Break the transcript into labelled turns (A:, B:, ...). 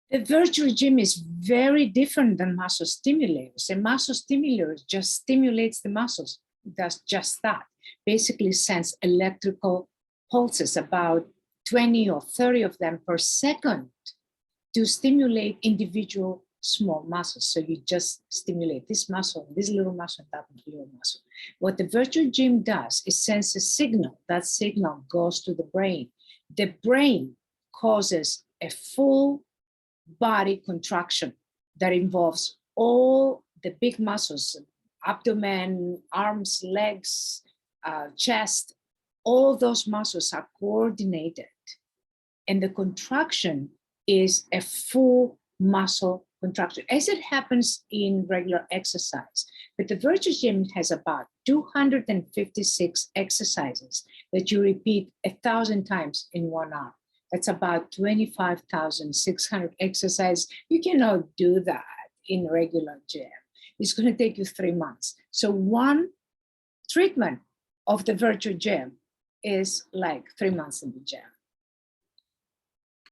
A: The virtual gym is very different than muscle stimulators. A muscle stimulator just stimulates the muscles. It does just that. Basically sends electrical pulses, about 20 or 30 of them per second, to stimulate individual small muscles. So you just stimulate this muscle, this little muscle, and that little muscle. What the virtual gym does is sends a signal. That signal goes to the brain. The brain causes a full body contraction that involves all the big muscles, abdomen, arms, legs, chest. All those muscles are coordinated. And the contraction is a full muscle contraction, as it happens in regular exercise. But the virtual gym has about 256 exercises that you repeat 1,000 times in 1 hour. That's about 25,600 exercises. You cannot do that in regular gym. It's going to take you 3 months. So one treatment of the virtual gym is like 3 months in the gym.